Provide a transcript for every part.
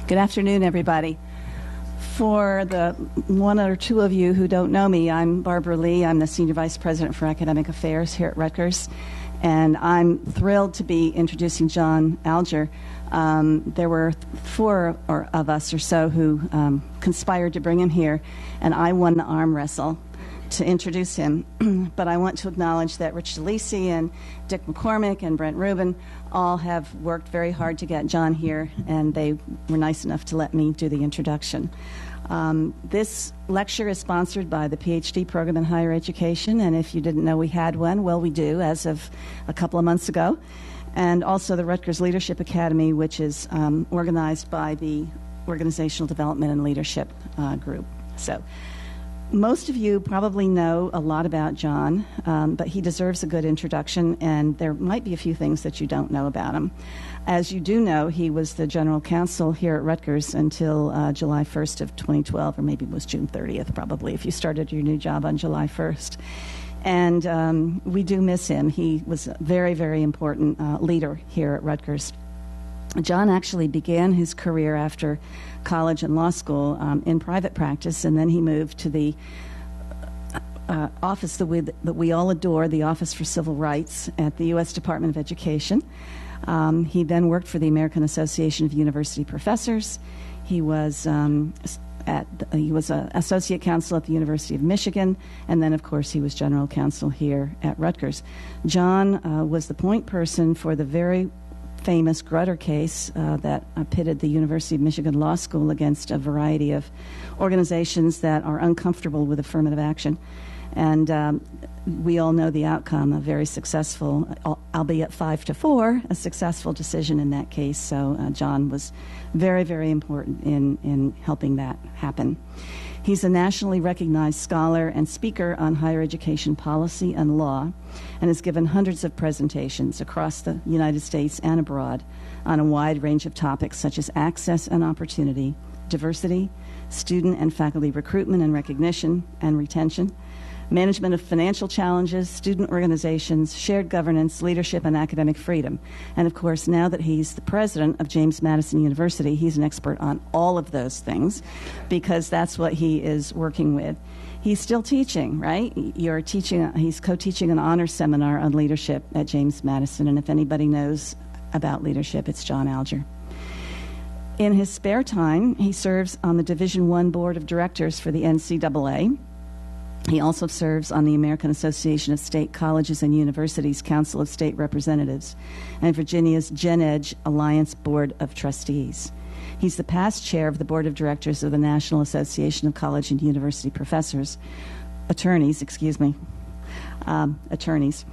Good afternoon, everybody. For the one or two of you who don't know me, I'm Barbara Lee. I'm the Senior Vice President for Academic Affairs here at Rutgers, and I'm thrilled to be introducing John Alger. There were four of us or so who conspired to bring him here, and I won the arm wrestle to introduce him. But I want to acknowledge that Rich DeLisi and Dick McCormick and Brent Rubin all have worked very hard to get John here, and they were nice enough to let me do the introduction. This lecture is sponsored by the PhD program in higher education, and if you didn't know we had one, well, we do as of a couple of months ago, and also the Rutgers Leadership Academy, which is organized by the Organizational Development and Leadership group. So most of you probably know a lot about John, but he deserves a good introduction, and there might be a few things that you don't know about him. As you do know, he was the general counsel here at Rutgers until July 1st of 2012, or maybe it was June 30th probably, if you started your new job on July 1st. And we do miss him. He was a very, very important leader here at Rutgers. John actually began his career after college and law school in private practice, and then he moved to the office that we all adore, the Office for Civil Rights at the U.S. Department of Education. He then worked for the American Association of University Professors. He was an associate counsel at the University of Michigan, and then, of course, he was general counsel here at Rutgers. John was the point person for the very famous Grutter case that pitted the University of Michigan Law School against a variety of organizations that are uncomfortable with affirmative action. And we all know the outcome, a very successful, albeit 5-4, a successful decision in that case. So John was very, very important in helping that happen. He's a nationally recognized scholar and speaker on higher education policy and law, and has given hundreds of presentations across the United States and abroad on a wide range of topics such as access and opportunity, diversity, student and faculty recruitment and recognition and retention, management of financial challenges, student organizations, shared governance, leadership, and academic freedom. And of course, now that he's the president of James Madison University, he's an expert on all of those things because that's what he is working with. He's still teaching, right? He's co-teaching an honors seminar on leadership at James Madison, and if anybody knows about leadership, it's John Alger. In his spare time, he serves on the Division I Board of Directors for the NCAA. He also serves on the American Association of State Colleges and Universities Council of State Representatives and Virginia's Gen Edge Alliance Board of Trustees. He's the past chair of the Board of Directors of the National Association of College and University Attorneys,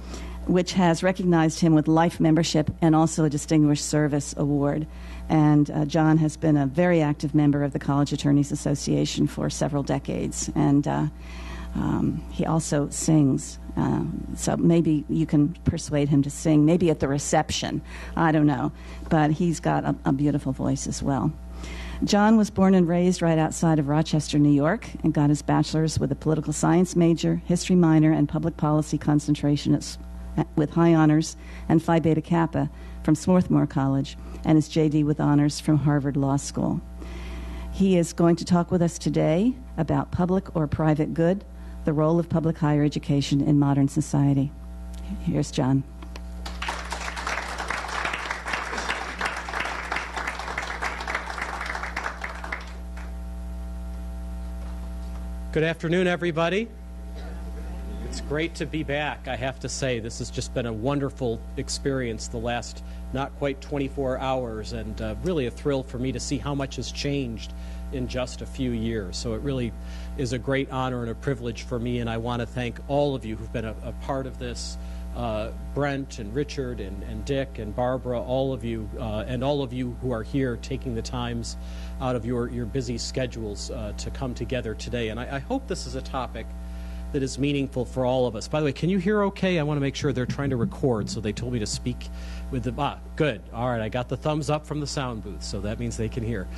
which has recognized him with life membership and also a Distinguished Service Award. And John has been a very active member of the College Attorneys Association for several decades, and he also sings, so maybe you can persuade him to sing, maybe at the reception, I don't know, but he's got a beautiful voice as well. John was born and raised right outside of Rochester, New York, and got his bachelor's with a political science major, history minor, and public policy concentration with high honors and Phi Beta Kappa from Swarthmore College, and his JD with honors from Harvard Law School. He is going to talk with us today about public or private good, the role of public higher education in modern society. Here's John. Good afternoon, everybody. It's great to be back, I have to say. This has just been a wonderful experience the last not quite 24 hours, and really a thrill for me to see how much has changed in just a few years. So it really is a great honor and a privilege for me, and I want to thank all of you who've been a part of this, Brent and Richard and Dick and Barbara, all of you, and all of you who are here taking the times out of your busy schedules to come together today. And I hope this is a topic that is meaningful for all of us. By the way, can you hear okay? I want to make sure they're trying to record, so they told me to speak with the, good. All right, I got the thumbs up from the sound booth, so that means they can hear.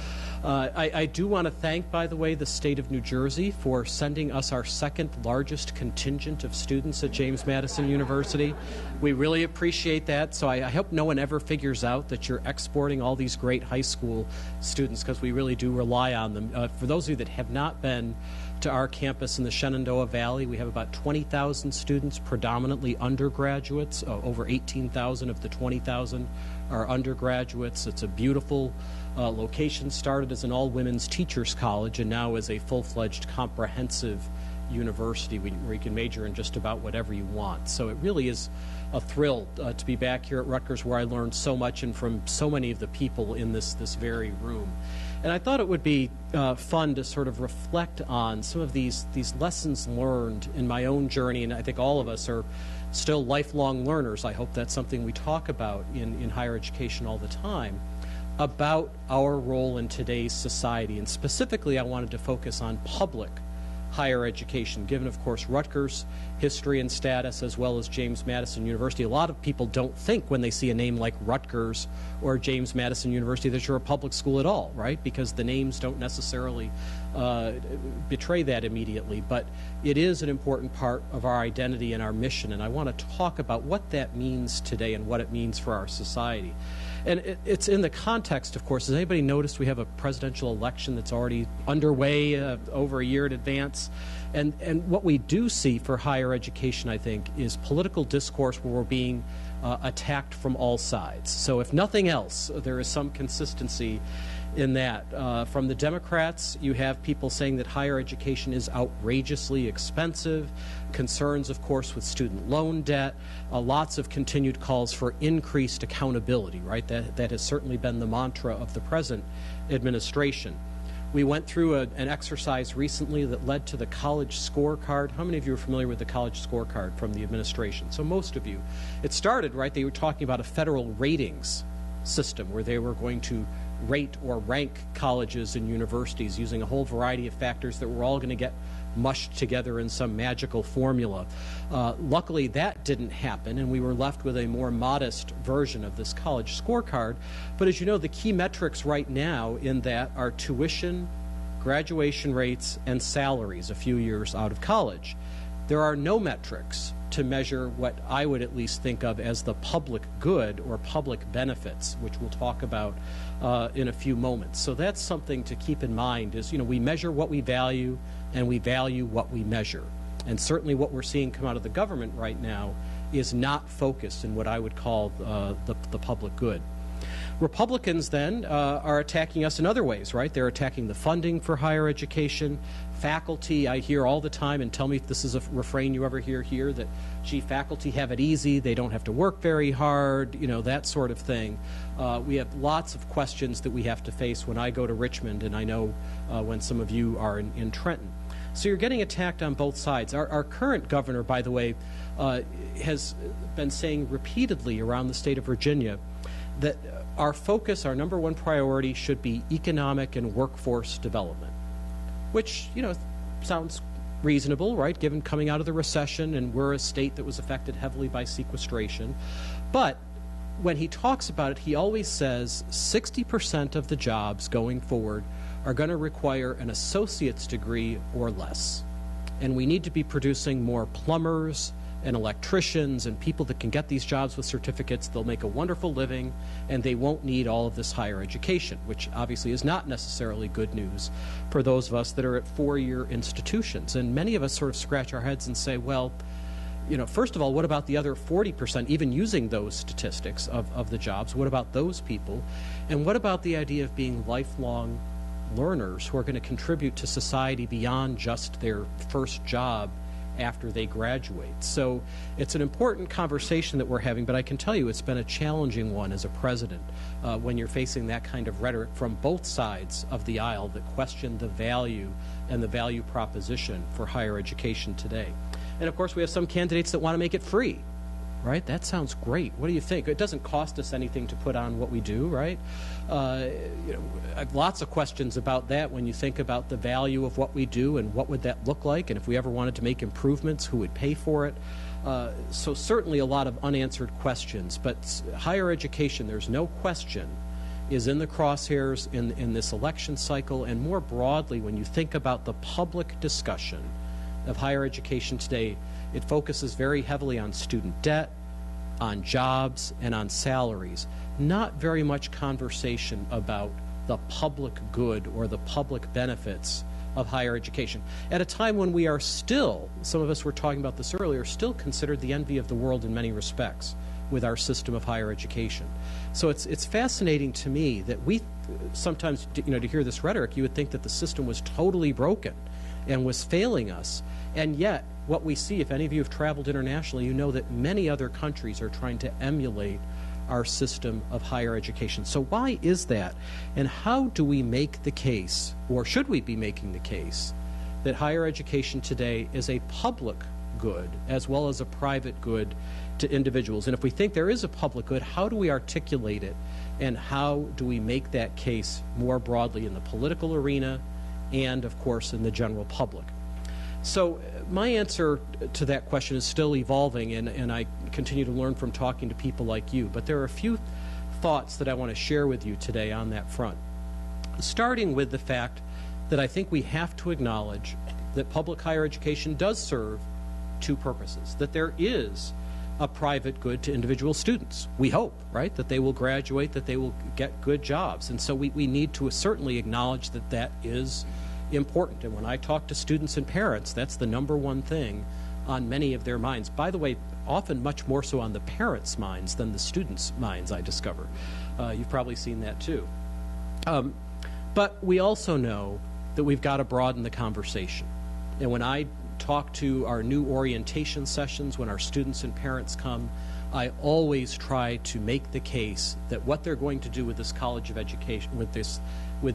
I do want to thank, by the way, the state of New Jersey for sending us our second largest contingent of students at James Madison University. We really appreciate that, so I hope no one ever figures out that you're exporting all these great high school students, because we really do rely on them. For those of you that have not been to our campus in the Shenandoah Valley, we have about 20,000 students, predominantly undergraduates. Over 18,000 of the 20,000 are undergraduates. It's a beautiful location. Started as an all-women's teachers college and now is a full-fledged comprehensive university where you can major in just about whatever you want. So it really is a thrill to be back here at Rutgers, where I learned so much and from so many of the people in this very room. And I thought it would be fun to sort of reflect on some of these lessons learned in my own journey, and I think all of us are still lifelong learners. I hope that's something we talk about in higher education all the time, about our role in today's society. And specifically, I wanted to focus on public higher education, given, of course, Rutgers' history and status, as well as James Madison University. A lot of people don't think when they see a name like Rutgers or James Madison University that you're a public school at all, right? Because the names don't necessarily betray that immediately. But it is an important part of our identity and our mission, and I want to talk about what that means today and what it means for our society. And it's in the context, of course. Has anybody noticed we have a presidential election that's already underway over a year in advance? And what we do see for higher education, I think, is political discourse where we're being attacked from all sides. So if nothing else, there is some consistency in that. From the Democrats, you have people saying that higher education is outrageously expensive, concerns, of course, with student loan debt, lots of continued calls for increased accountability, right? That has certainly been the mantra of the present administration. We went through an exercise recently that led to the college scorecard. How many of you are familiar with the college scorecard from the administration? So most of you. It started, right, they were talking about a federal ratings system where they were going to rate or rank colleges and universities using a whole variety of factors that were all going to get mushed together in some magical formula. Luckily, that didn't happen, and we were left with a more modest version of this college scorecard. But as you know, the key metrics right now in that are tuition, graduation rates, and salaries a few years out of college. There are no metrics to measure what I would at least think of as the public good or public benefits, which we'll talk about in a few moments. So that's something to keep in mind is, you know, we measure what we value and we value what we measure. And certainly what we're seeing come out of the government right now is not focused in what I would call the public good. Republicans then are attacking us in other ways, right? They're attacking the funding for higher education. Faculty, I hear all the time, and tell me if this is a refrain you ever hear here, that, gee, faculty have it easy, they don't have to work very hard, you know, that sort of thing. We have lots of questions that we have to face when I go to Richmond, and I know when some of you are in Trenton. So you're getting attacked on both sides. Our current governor, by the way, has been saying repeatedly around the state of Virginia that our focus, our number one priority, should be economic and workforce development, which, you know, sounds reasonable, right, given coming out of the recession, and we're a state that was affected heavily by sequestration. But when he talks about it, he always says 60% of the jobs going forward are going to require an associate's degree or less. And we need to be producing more plumbers and electricians and people that can get these jobs with certificates. They'll make a wonderful living, and they won't need all of this higher education, which obviously is not necessarily good news for those of us that are at four-year institutions. And many of us sort of scratch our heads and say, well, you know, first of all, what about the other 40%, even using those statistics of the jobs? What about those people? And what about the idea of being lifelong learners who are going to contribute to society beyond just their first job after they graduate? So it's an important conversation that we're having, but I can tell you it's been a challenging one as a president when you're facing that kind of rhetoric from both sides of the aisle that question the value and the value proposition for higher education today. And of course, we have some candidates that want to make it free. right? That sounds great. What do you think? It doesn't cost us anything to put on what we do, right? I have lots of questions about that when you think about the value of what we do and what would that look like, and if we ever wanted to make improvements, who would pay for it? So certainly a lot of unanswered questions, but higher education, there's no question, is in the crosshairs in this election cycle, and more broadly, when you think about the public discussion of higher education today, it focuses very heavily on student debt, on jobs, and on salaries. Not very much conversation about the public good or the public benefits of higher education. At a time when we are still, some of us were talking about this earlier, still considered the envy of the world in many respects with our system of higher education. So it's fascinating to me that we sometimes, to hear this rhetoric, you would think that the system was totally broken and was failing us. And yet, what we see, if any of you have traveled internationally, you know that many other countries are trying to emulate our system of higher education. So why is that? And how do we make the case, or should we be making the case, that higher education today is a public good as well as a private good to individuals? And if we think there is a public good, how do we articulate it, and how do we make that case more broadly in the political arena and, of course, in the general public? So my answer to that question is still evolving, and I continue to learn from talking to people like you. But there are a few thoughts that I want to share with you today on that front, starting with the fact that I think we have to acknowledge that public higher education does serve two purposes, that there is a private good to individual students. We hope, right, that they will graduate, that they will get good jobs. And so we need to certainly acknowledge that that is important. And when I talk to students and parents, that's the number one thing on many of their minds. By the way, often much more so on the parents' minds than the students' minds, I discover. You've probably seen that too. But we also know that we've got to broaden the conversation. And when I talk to our new orientation sessions, when our students and parents come, I always try to make the case that what they're going to do with this college of education, with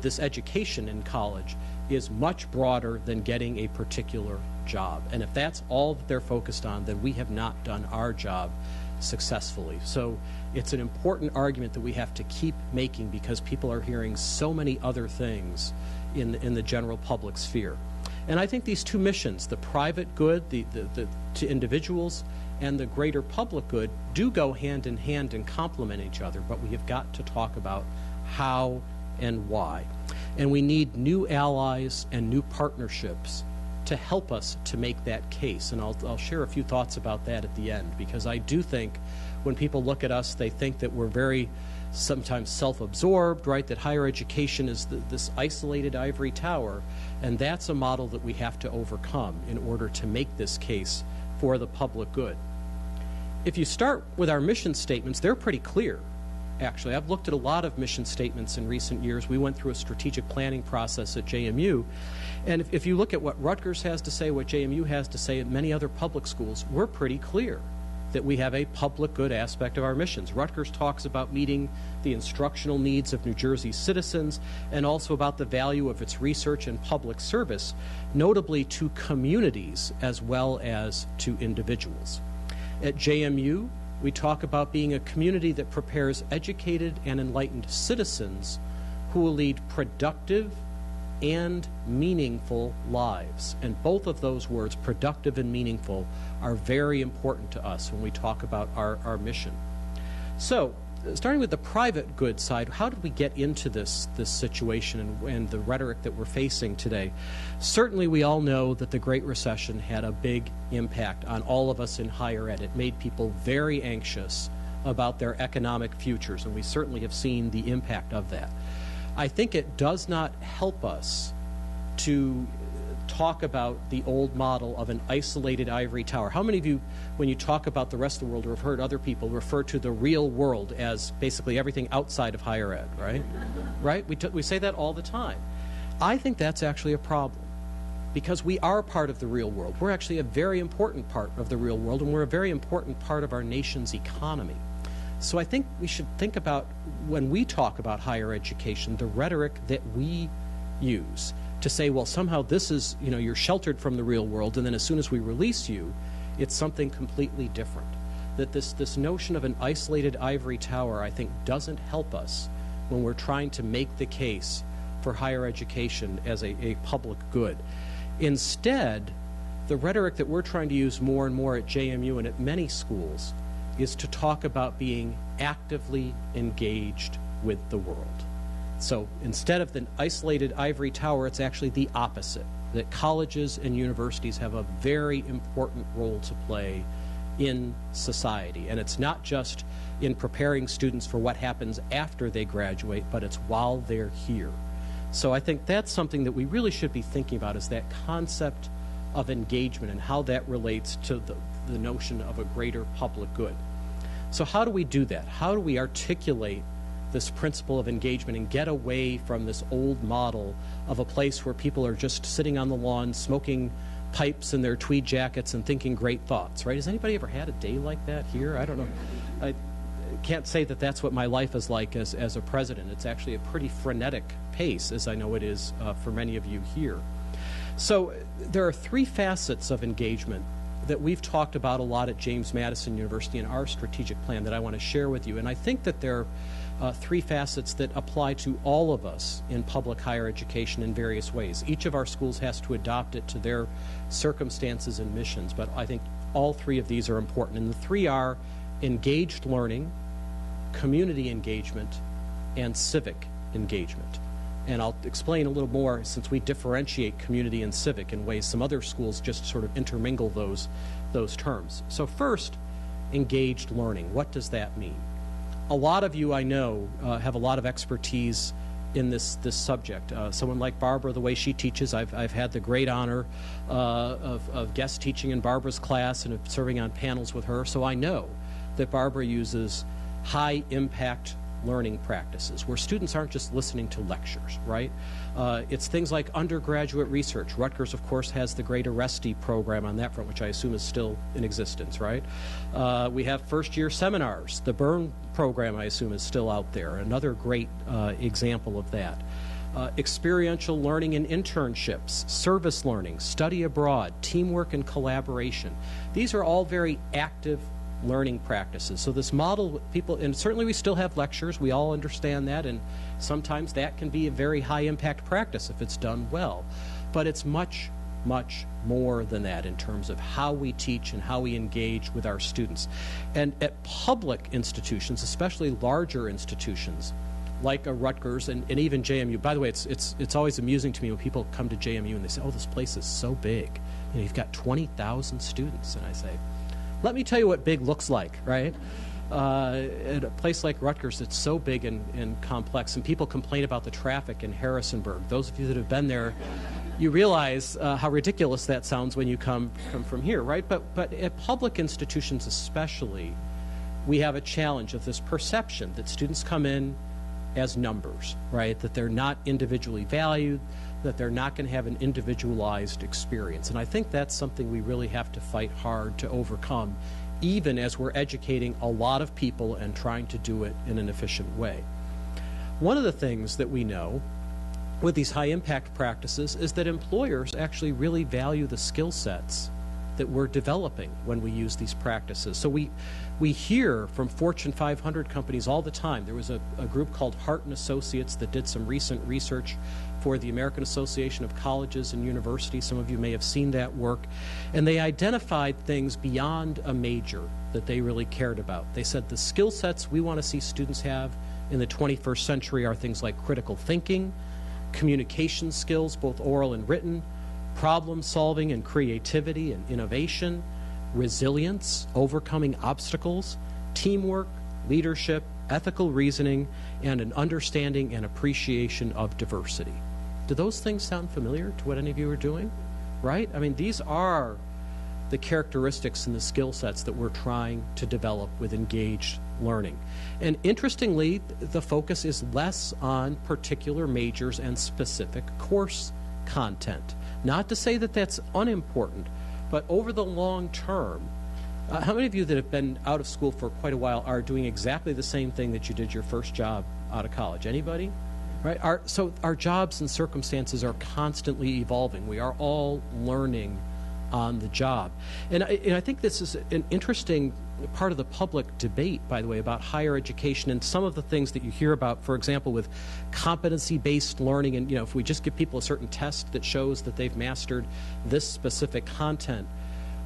this education in college, is much broader than getting a particular job. And if that's all that they're focused on, then we have not done our job successfully. So it's an important argument that we have to keep making, because people are hearing so many other things in the general public sphere. And I think these two missions, the private good to individuals and the greater public good, do go hand in hand and complement each other, but we have got to talk about how and why. And we need new allies and new partnerships to help us to make that case. And I'll share a few thoughts about that at the end, because I do think when people look at us, they think that we're very sometimes self-absorbed, right, that higher education is this isolated ivory tower, and that's a model that we have to overcome in order to make this case for the public good. If you start with our mission statements, they're pretty clear. Actually, I've looked at a lot of mission statements in recent years. We went through a strategic planning process at JMU, and if you look at what Rutgers has to say, what JMU has to say, and many other public schools, we're pretty clear that we have a public good aspect of our missions. Rutgers talks about meeting the instructional needs of New Jersey citizens, and also about the value of its research and public service, notably to communities as well as to individuals. At JMU, we talk about being a community that prepares educated and enlightened citizens who will lead productive and meaningful lives. And both of those words, productive and meaningful, are very important to us when we talk about our mission. So, starting with the private good side, how did we get into this situation and the rhetoric that we're facing today? Certainly we all know that the Great Recession had a big impact on all of us in higher ed. It made people very anxious about their economic futures, and we certainly have seen the impact of that. I think it does not help us to talk about the old model of an isolated ivory tower. How many of you, when you talk about the rest of the world, or have heard other people refer to the real world as basically everything outside of higher ed, right? Right? We say that all the time. I think that's actually a problem, because we are part of the real world. We're actually a very important part of the real world, and we're a very important part of our nation's economy. So I think we should think about, when we talk about higher education, the rhetoric that we use to say, well, somehow this is, you're sheltered from the real world, and then as soon as we release you, it's something completely different. that this notion of an isolated ivory tower, I think, doesn't help us when we're trying to make the case for higher education as a public good. Instead, the rhetoric that we're trying to use more and more at JMU and at many schools is to talk about being actively engaged with the world. So instead of the isolated ivory tower, it's actually the opposite, that colleges and universities have a very important role to play in society. And it's not just in preparing students for what happens after they graduate, but it's while they're here. So I think that's something that we really should be thinking about, is that concept of engagement and how that relates to the notion of a greater public good. So how do we do that? How do we articulate this principle of engagement and get away from this old model of a place where people are just sitting on the lawn smoking pipes in their tweed jackets and thinking great thoughts, right? Has anybody ever had a day like that here? I don't know. I can't say that that's what my life is like as a president. It's actually a pretty frenetic pace, as I know it is for many of you here. So there are three facets of engagement that we've talked about a lot at James Madison University in our strategic plan that I want to share with you. And I think that there are three facets that apply to all of us in public higher education in various ways. Each of our schools has to adopt it to their circumstances and missions, but I think all three of these are important. And the three are engaged learning, community engagement, and civic engagement. And I'll explain a little more, since we differentiate community and civic in ways some other schools just sort of intermingle those terms. So first, engaged learning. What does that mean? A lot of you, I know, have a lot of expertise in this subject. Someone like Barbara, the way she teaches, I've had the great honor of guest teaching in Barbara's class and of serving on panels with her. So I know that Barbara uses high impact learning practices where students aren't just listening to lectures, right? It's things like undergraduate research. Rutgers, of course, has the great Arresti program on that front, which I assume is still in existence, right? We have first-year seminars. The Byrne program, I assume, is still out there. Another great example of that. Experiential learning and internships, service learning, study abroad, teamwork and collaboration. These are all very active learning practices. So this model, people, and certainly we still have lectures, we all understand that, and sometimes that can be a very high impact practice if it's done well. But it's much, much more than that in terms of how we teach and how we engage with our students. And at public institutions, especially larger institutions, like a Rutgers and even JMU. By the way, it's always amusing to me when people come to JMU and they say, oh, this place is so big. You know, you've got 20,000 students. And I say, let me tell you what big looks like, right? At a place like Rutgers, it's so big and complex, and people complain about the traffic in Harrisonburg. Those of you that have been there, you realize how ridiculous that sounds when you come from here, right? But at public institutions especially, we have a challenge of this perception that students come in as numbers, right? That they're not individually valued, that they're not going to have an individualized experience. And I think that's something we really have to fight hard to overcome, even as we're educating a lot of people and trying to do it in an efficient way. One of the things that we know with these high impact practices is that employers actually really value the skill sets that we're developing when we use these practices. So we hear from Fortune 500 companies all the time. There was a group called Hart & Associates that did some recent research for the American Association of Colleges and Universities. Some of you may have seen that work. And they identified things beyond a major that they really cared about. They said the skill sets we want to see students have in the 21st century are things like critical thinking, communication skills, both oral and written, problem solving and creativity and innovation, resilience, overcoming obstacles, teamwork, leadership, ethical reasoning, and an understanding and appreciation of diversity. Do those things sound familiar to what any of you are doing? Right? I mean, these are the characteristics and the skill sets that we're trying to develop with engaged learning. And interestingly, the focus is less on particular majors and specific course content. Not to say that that's unimportant, but over the long term, how many of you that have been out of school for quite a while are doing exactly the same thing that you did your first job out of college? Anybody? Right? So our jobs and circumstances are constantly evolving. We are all learning on the job. And I think this is an interesting part of the public debate, by the way, about higher education and some of the things that you hear about, for example, with competency-based learning. And, if we just give people a certain test that shows that they've mastered this specific content,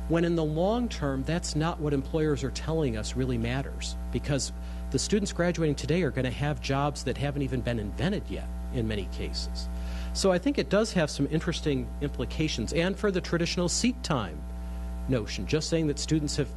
when in the long term, that's not what employers are telling us really matters, because the students graduating today are going to have jobs that haven't even been invented yet in many cases. So I think it does have some interesting implications. And for the traditional seat time notion, just saying that students have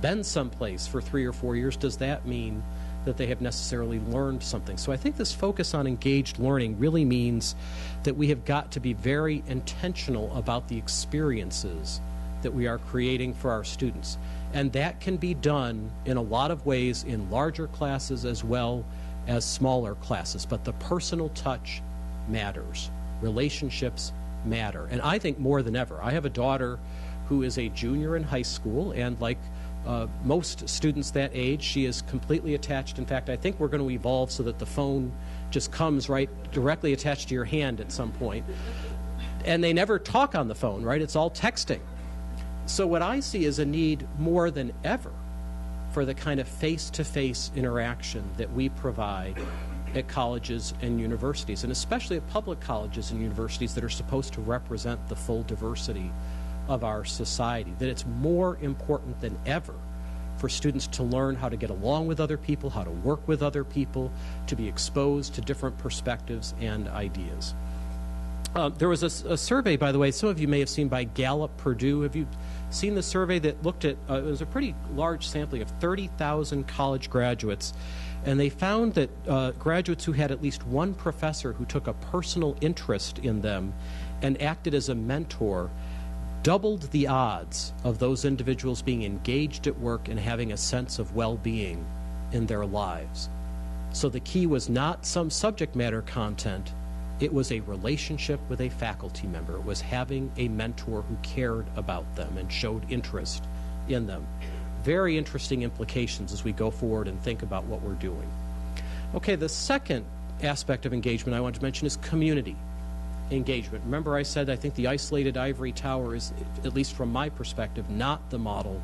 been someplace for 3 or 4 years, does that mean that they have necessarily learned something? So I think this focus on engaged learning really means that we have got to be very intentional about the experiences that we are creating for our students. And that can be done in a lot of ways in larger classes as well as smaller classes. But the personal touch matters. Relationships matter. And I think more than ever. I have a daughter who is a junior in high school, and like most students that age, she is completely attached. In fact, I think we're going to evolve so that the phone just comes right directly attached to your hand at some point. And they never talk on the phone, right? It's all texting. So what I see is a need more than ever for the kind of face-to-face interaction that we provide at colleges and universities, and especially at public colleges and universities that are supposed to represent the full diversity of our society, that it's more important than ever for students to learn how to get along with other people, how to work with other people, to be exposed to different perspectives and ideas. There was a survey, by the way, some of you may have seen by Gallup Purdue. Have you seen the survey that looked at, it was a pretty large sampling of 30,000 college graduates, and they found that graduates who had at least one professor who took a personal interest in them and acted as a mentor doubled the odds of those individuals being engaged at work and having a sense of well-being in their lives. So the key was not some subject matter content, it was a relationship with a faculty member. It was having a mentor who cared about them and showed interest in them. Very interesting implications as we go forward and think about what we're doing. Okay, the second aspect of engagement I want to mention is community engagement. Remember I said I think the isolated ivory tower is, at least from my perspective, not the model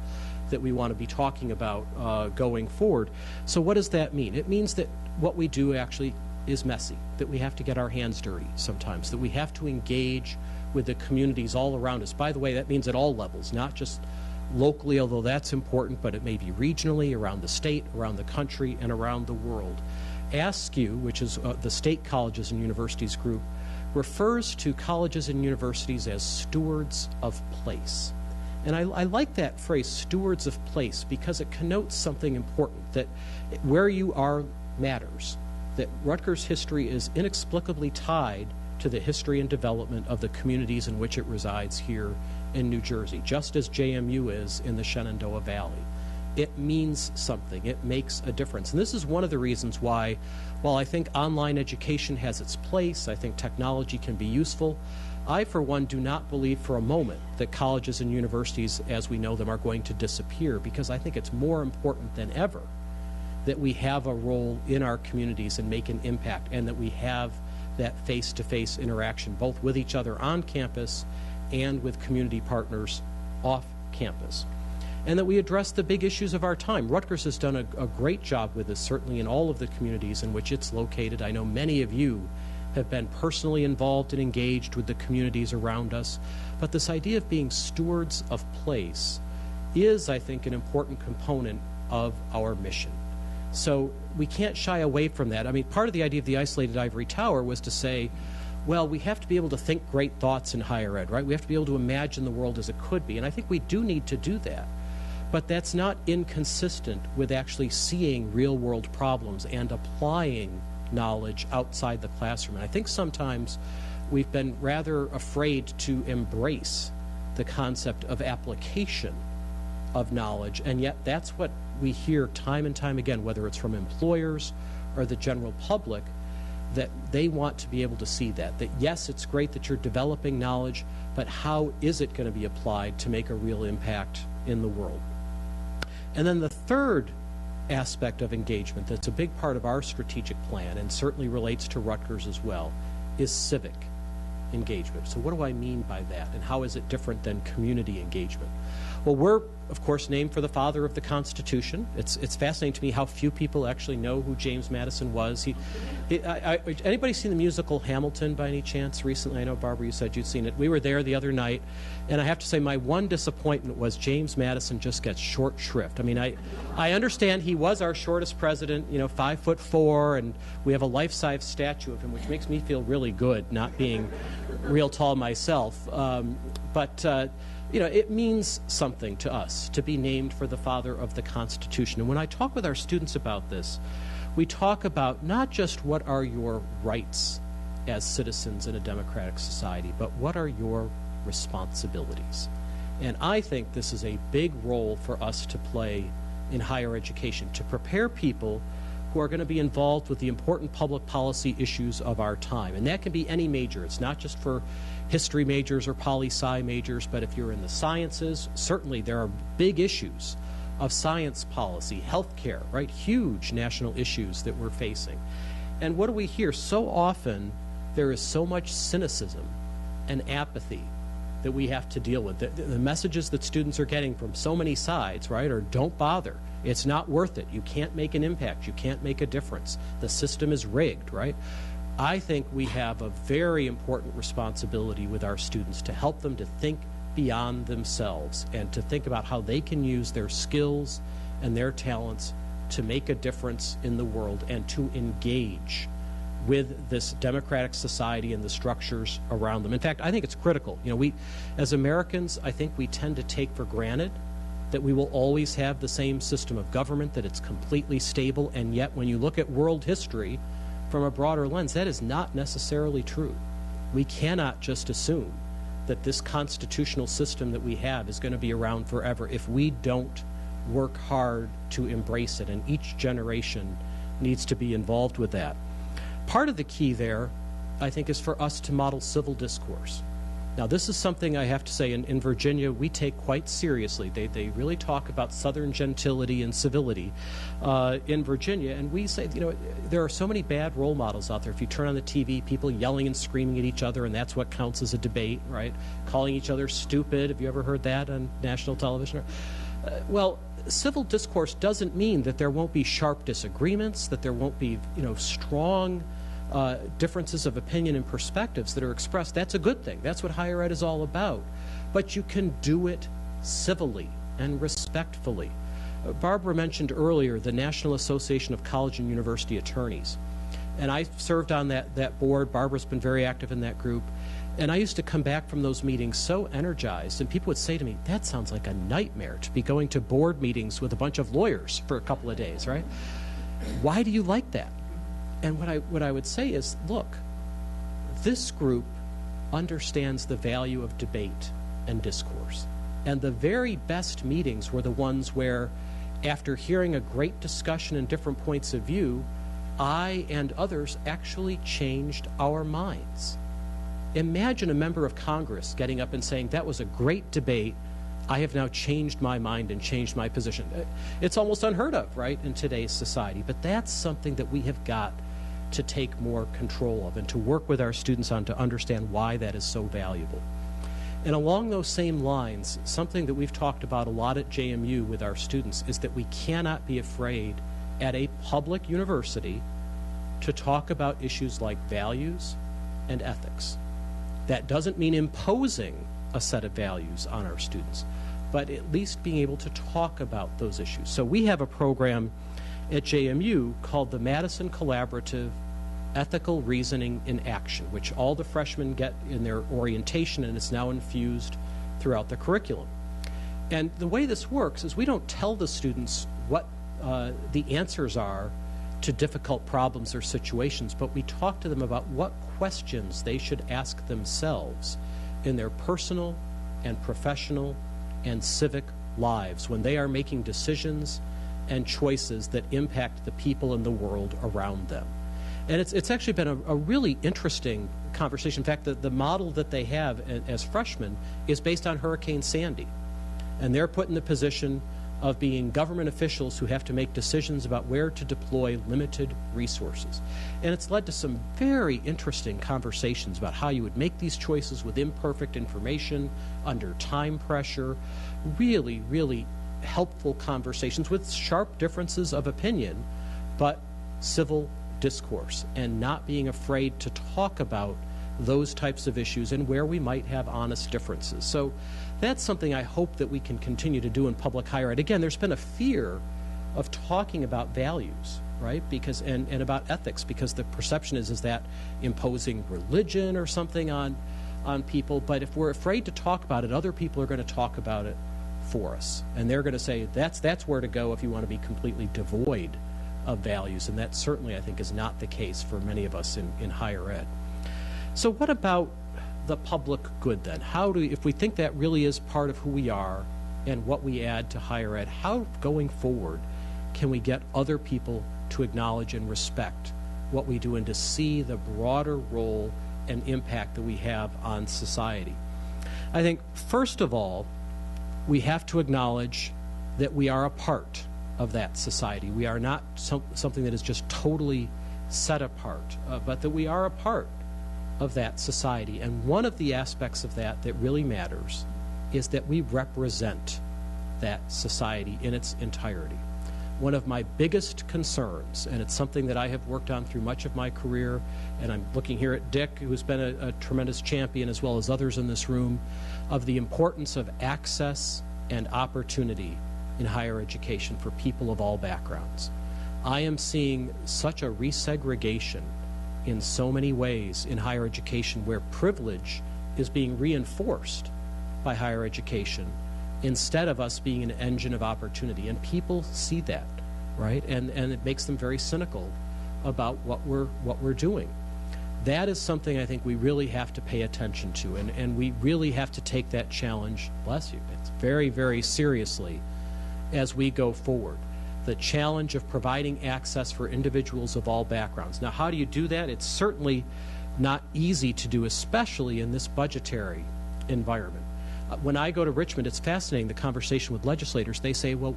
that we want to be talking about going forward. So what does that mean? It means that what we do actually is messy, that we have to get our hands dirty sometimes, that we have to engage with the communities all around us. By the way, that means at all levels, not just locally, although that's important, but it may be regionally, around the state, around the country, and around the world. ASCU, which is the State Colleges and Universities group, refers to colleges and universities as stewards of place. And I like that phrase, stewards of place, because it connotes something important, that where you are matters, that Rutgers history is inexplicably tied to the history and development of the communities in which it resides here in New Jersey, just as JMU is in the Shenandoah Valley. It means something. It makes a difference. And this is one of the reasons why, while I think online education has its place, I think technology can be useful, I, for one, do not believe for a moment that colleges and universities, as we know them, are going to disappear, because I think it's more important than ever that we have a role in our communities and make an impact, and that we have that face-to-face interaction, both with each other on campus and with community partners off campus. And that we address the big issues of our time. Rutgers has done a great job with this, certainly in all of the communities in which it's located. I know many of you have been personally involved and engaged with the communities around us. But this idea of being stewards of place is, I think, an important component of our mission. So we can't shy away from that. I mean, part of the idea of the isolated ivory tower was to say, well, we have to be able to think great thoughts in higher ed, right? We have to be able to imagine the world as it could be. And I think we do need to do that. But that's not inconsistent with actually seeing real-world problems and applying knowledge outside the classroom. And I think sometimes we've been rather afraid to embrace the concept of application of knowledge, and yet that's what we hear time and time again, whether it's from employers or the general public, that they want to be able to see that yes, it's great that you're developing knowledge, but how is it going to be applied to make a real impact in the world? And then the third aspect of engagement that's a big part of our strategic plan and certainly relates to Rutgers as well is civic engagement. So what do I mean by that, and how is it different than community engagement? Well, we're, of course, named for the father of the Constitution. It's fascinating to me how few people actually know who James Madison was. Anybody seen the musical Hamilton by any chance recently? I know, Barbara, you said you'd seen it. We were there the other night, and I have to say my one disappointment was James Madison just gets short shrift. I mean, I understand he was our shortest president, 5'4", and we have a life-size statue of him, which makes me feel really good, not being real tall myself. It means something to us to be named for the father of the Constitution. And when I talk with our students about this, we talk about not just what are your rights as citizens in a democratic society, but what are your responsibilities. And I think this is a big role for us to play in higher education, to prepare people who are going to be involved with the important public policy issues of our time. And that can be any major. It's not just for history majors or poli-sci majors, but if you're in the sciences, certainly there are big issues of science policy, healthcare, right? Huge national issues that we're facing. And what do we hear? So often there is so much cynicism and apathy that we have to deal with. The messages that students are getting from so many sides, right, are don't bother. It's not worth it. You can't make an impact. You can't make a difference. The system is rigged, right? I think we have a very important responsibility with our students to help them to think beyond themselves and to think about how they can use their skills and their talents to make a difference in the world and to engage with this democratic society and the structures around them. In fact, I think it's critical. We, as Americans, I think we tend to take for granted that we will always have the same system of government, that it's completely stable, and yet when you look at world history from a broader lens, that is not necessarily true. We cannot just assume that this constitutional system that we have is going to be around forever if we don't work hard to embrace it, and each generation needs to be involved with that. Part of the key there, I think, is for us to model civil discourse. Now, this is something I have to say in Virginia we take quite seriously. They really talk about Southern gentility and civility in Virginia, and we say, there are so many bad role models out there. If you turn on the TV, people yelling and screaming at each other, and that's what counts as a debate, right? Calling each other stupid. Have you ever heard that on national television? Well, civil discourse doesn't mean that there won't be sharp disagreements, that there won't be, strong differences of opinion and perspectives that are expressed. That's a good thing. That's what higher ed is all about. But you can do it civilly and respectfully. Barbara mentioned earlier the National Association of College and University Attorneys. And I served on that board. Barbara's been very active in that group. And I used to come back from those meetings so energized, and people would say to me, that sounds like a nightmare to be going to board meetings with a bunch of lawyers for a couple of days, right? Why do you like that? And what I would say is, look, this group understands the value of debate and discourse. And the very best meetings were the ones where, after hearing a great discussion and different points of view, I and others actually changed our minds. Imagine a member of Congress getting up and saying, that was a great debate. I have now changed my mind and changed my position. It's almost unheard of, right, in today's society. But that's something that we have got to take more control of and to work with our students on to understand why that is so valuable. And along those same lines, something that we've talked about a lot at JMU with our students is that we cannot be afraid at a public university to talk about issues like values and ethics. That doesn't mean imposing a set of values on our students, but at least being able to talk about those issues. So we have a program at JMU called the Madison Collaborative Ethical Reasoning in Action, which all the freshmen get in their orientation, and it's now infused throughout the curriculum. And the way this works is we don't tell the students what the answers are to difficult problems or situations, but we talk to them about what questions they should ask themselves in their personal and professional and civic lives when they are making decisions and choices that impact the people in the world around them. And it's actually been a really interesting conversation. In fact, the model that they have as freshmen is based on Hurricane Sandy. And they're put in the position of being government officials who have to make decisions about where to deploy limited resources. And it's led to some very interesting conversations about how you would make these choices with imperfect information, under time pressure, really, really helpful conversations with sharp differences of opinion, but civil discourse, and not being afraid to talk about those types of issues and where we might have honest differences. So that's something I hope that we can continue to do in public higher ed. Again, there's been a fear of talking about values, right? Because and about ethics, because the perception is that imposing religion or something on people. But if we're afraid to talk about it, other people are going to talk about it for us, and they're going to say that's where to go if you want to be completely devoid of values. And that certainly, I think, is not the case for many of us in higher ed. So what about the public good then? If we think that really is part of who we are and what we add to higher ed, how going forward can we get other people to acknowledge and respect what we do and to see the broader role and impact that we have on society? I think, first of all, we have to acknowledge that we are a part of that society. We are not something that is just totally set apart, but that we are a part of that society. And one of the aspects of that really matters is that we represent that society in its entirety. One of my biggest concerns, and it's something that I have worked on through much of my career, and I'm looking here at Dick, who's been a tremendous champion, as well as others in this room, of the importance of access and opportunity in higher education for people of all backgrounds. I am seeing such a resegregation in so many ways in higher education, where privilege is being reinforced by higher education instead of us being an engine of opportunity. And people see that, right? And it makes them very cynical about what we're doing. That is something I think we really have to pay attention to, and we really have to take that challenge, bless you, it's very, very seriously as we go forward. The challenge of providing access for individuals of all backgrounds. Now, how do you do that? It's certainly not easy to do, especially in this budgetary environment. When I go to Richmond, it's fascinating, the conversation with legislators. They say, well,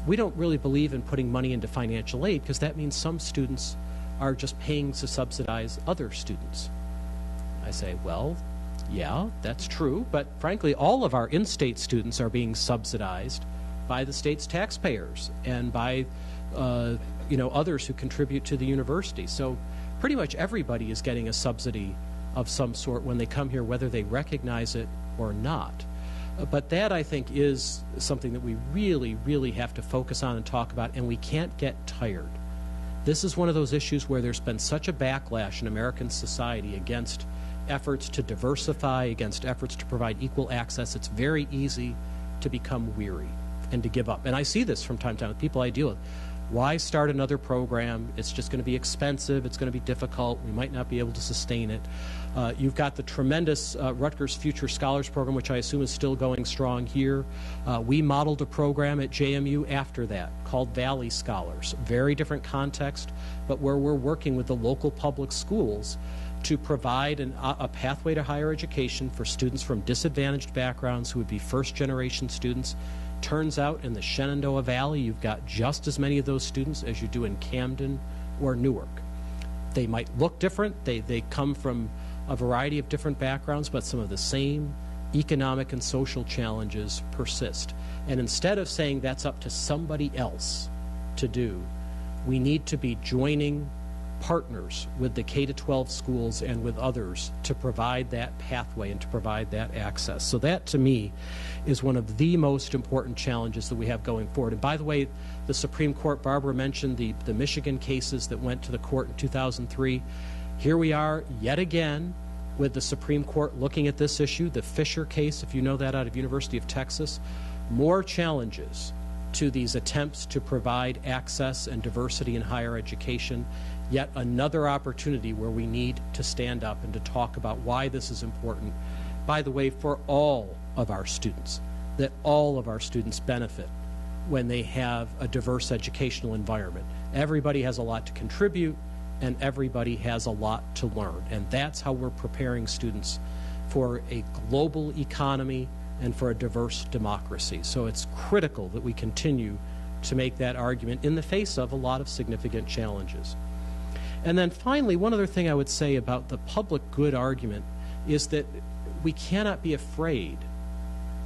we don't really believe in putting money into financial aid because that means some students are just paying to subsidize other students. I say, well, yeah, that's true, but frankly, all of our in-state students are being subsidized by the state's taxpayers and by others who contribute to the university. So pretty much everybody is getting a subsidy of some sort when they come here, whether they recognize it or not. But that, I think, is something that we really, really have to focus on and talk about, and we can't get tired. This is one of those issues where there's been such a backlash in American society against efforts to diversify, against efforts to provide equal access. It's very easy to become weary and to give up. And I see this from time to time with people I deal with. Why start another program? It's just going to be expensive. It's going to be difficult. We might not be able to sustain it. You've got the tremendous Rutgers Future Scholars Program, which I assume is still going strong here. We modeled a program at JMU after that called Valley Scholars. Very different context, but where we're working with the local public schools to provide a pathway to higher education for students from disadvantaged backgrounds who would be first-generation students. Turns out in the Shenandoah Valley, you've got just as many of those students as you do in Camden or Newark. They might look different. They come from a variety of different backgrounds, but some of the same economic and social challenges persist. And instead of saying that's up to somebody else to do, we need to be joining partners with the K-12 schools and with others to provide that pathway and to provide that access. So that, to me, is one of the most important challenges that we have going forward. And by the way, the Supreme Court, Barbara mentioned the Michigan cases that went to the court in 2003. Here we are yet again with the Supreme Court looking at this issue. The Fisher case, if you know that, out of University of Texas. More challenges to these attempts to provide access and diversity in higher education. Yet another opportunity where we need to stand up and to talk about why this is important, by the way, for all of our students, that all of our students benefit when they have a diverse educational environment. Everybody has a lot to contribute, and everybody has a lot to learn. And that's how we're preparing students for a global economy and for a diverse democracy. So it's critical that we continue to make that argument in the face of a lot of significant challenges. And then finally, one other thing I would say about the public good argument is that we cannot be afraid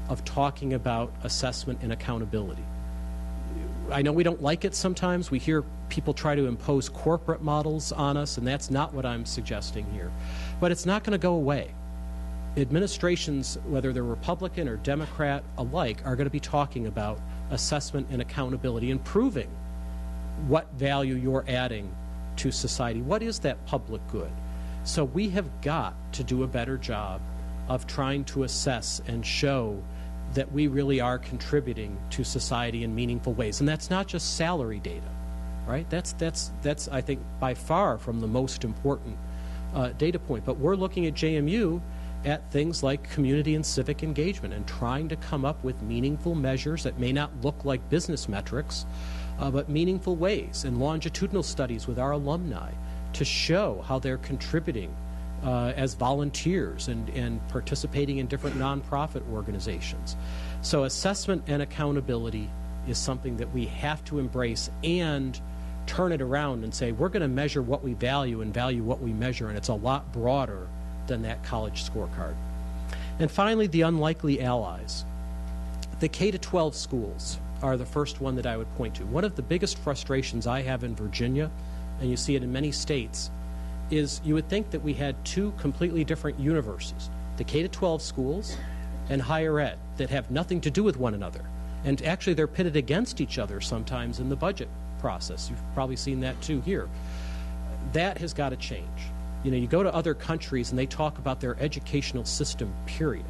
of talking about assessment and accountability. I know we don't like it sometimes. We hear people try to impose corporate models on us, and that's not what I'm suggesting here. But it's not going to go away. Administrations, whether they're Republican or Democrat alike, are going to be talking about assessment and accountability and proving what value you're adding to society. What is that public good? So we have got to do a better job of trying to assess and show that we really are contributing to society in meaningful ways. And that's not just salary data, right? That's I think, by far from the most important data point. But we're looking at JMU at things like community and civic engagement and trying to come up with meaningful measures that may not look like business metrics, but meaningful ways, and longitudinal studies with our alumni to show how they're contributing as volunteers and participating in different nonprofit organizations. So assessment and accountability is something that we have to embrace and turn it around and say, we're going to measure what we value and value what we measure, and it's a lot broader than that college scorecard. And finally, the unlikely allies. The K-12 schools are the first one that I would point to. One of the biggest frustrations I have in Virginia, and you see it in many states, is you would think that we had two completely different universes, the K-12 schools and higher ed, that have nothing to do with one another. And actually they're pitted against each other sometimes in the budget process. You've probably seen that too here. That has got to change. You know, you go to other countries and they talk about their educational system, period.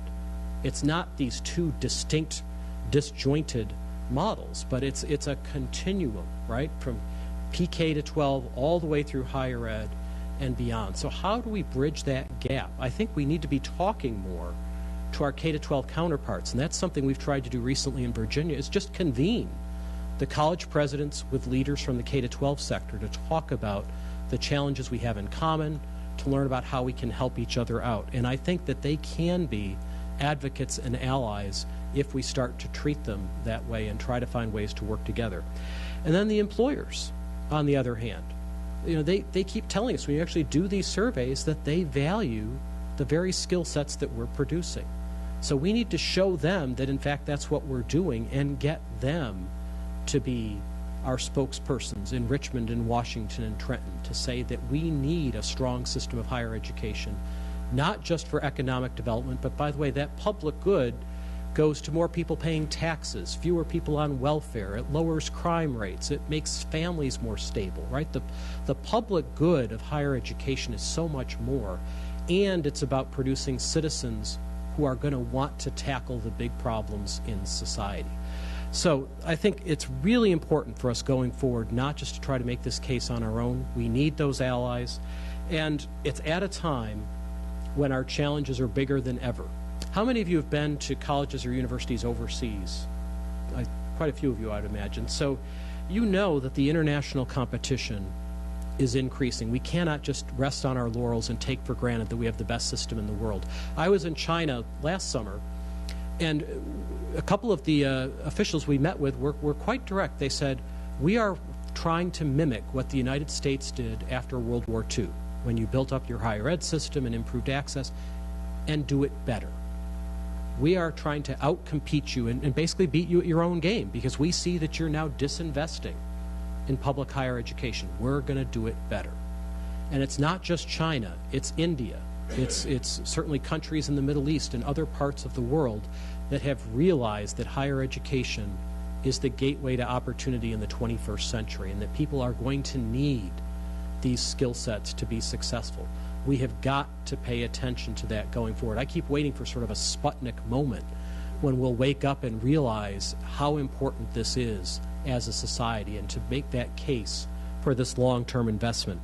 It's not these two distinct, disjointed models, but it's a continuum, right, from PK to 12 all the way through higher ed and beyond. So how do we bridge that gap? I think we need to be talking more to our K-12 counterparts, and that's something we've tried to do recently in Virginia, is just convene the college presidents with leaders from the K-12 sector to talk about the challenges we have in common, to learn about how we can help each other out. And I think that they can be advocates and allies if we start to treat them that way and try to find ways to work together. And then the employers, on the other hand, you know, they keep telling us when you actually do these surveys that they value the very skill sets that we're producing. So we need to show them that in fact that's what we're doing and get them to be our spokespersons in Richmond and Washington and Trenton to say that we need a strong system of higher education, not just for economic development, but by the way, that public good goes to more people paying taxes, fewer people on welfare, it lowers crime rates, it makes families more stable, right? The public good of higher education is so much more, and it's about producing citizens who are going to want to tackle the big problems in society. So I think it's really important for us going forward not just to try to make this case on our own. We need those allies, and it's at a time when our challenges are bigger than ever. How many of you have been to colleges or universities overseas? Quite a few of you, I'd imagine. So you know that the international competition is increasing. We cannot just rest on our laurels and take for granted that we have the best system in the world. I was in China last summer, and a couple of the officials we met with were quite direct. They said, we are trying to mimic what the United States did after World War II, when you built up your higher ed system and improved access, and do it better. We are trying to outcompete you and basically beat you at your own game, because we see that you're now disinvesting in public higher education. We're going to do it better. And it's not just China, it's India. It's certainly countries in the Middle East and other parts of the world that have realized that higher education is the gateway to opportunity in the 21st century, and that people are going to need these skill sets to be successful. We have got to pay attention to that going forward. I keep waiting for sort of a Sputnik moment when we'll wake up and realize how important this is as a society, and to make that case for this long-term investment.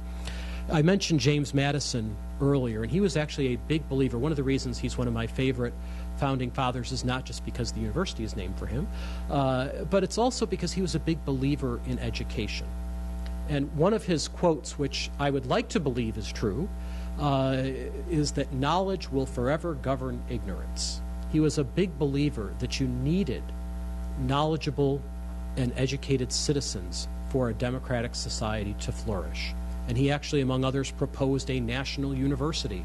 I mentioned James Madison earlier, and he was actually a big believer. One of the reasons he's one of my favorite founding fathers is not just because the university is named for him, but it's also because he was a big believer in education. And one of his quotes, which I would like to believe is true, is that knowledge will forever govern ignorance. He was a big believer that you needed knowledgeable and educated citizens for a democratic society to flourish. And he actually, among others, proposed a national university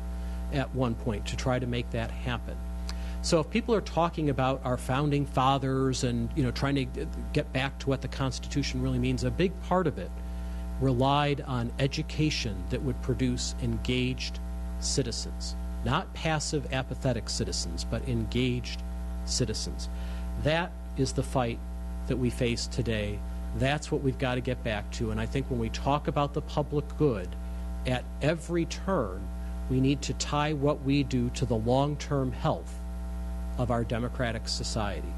at one point to try to make that happen. So if people are talking about our founding fathers and trying to get back to what the Constitution really means, a big part of it relied on education that would produce engaged citizens. Not passive, apathetic citizens, but engaged citizens. That is the fight that we face today. That's what we've got to get back to. And I think when we talk about the public good, at every turn, we need to tie what we do to the long-term health of our democratic society.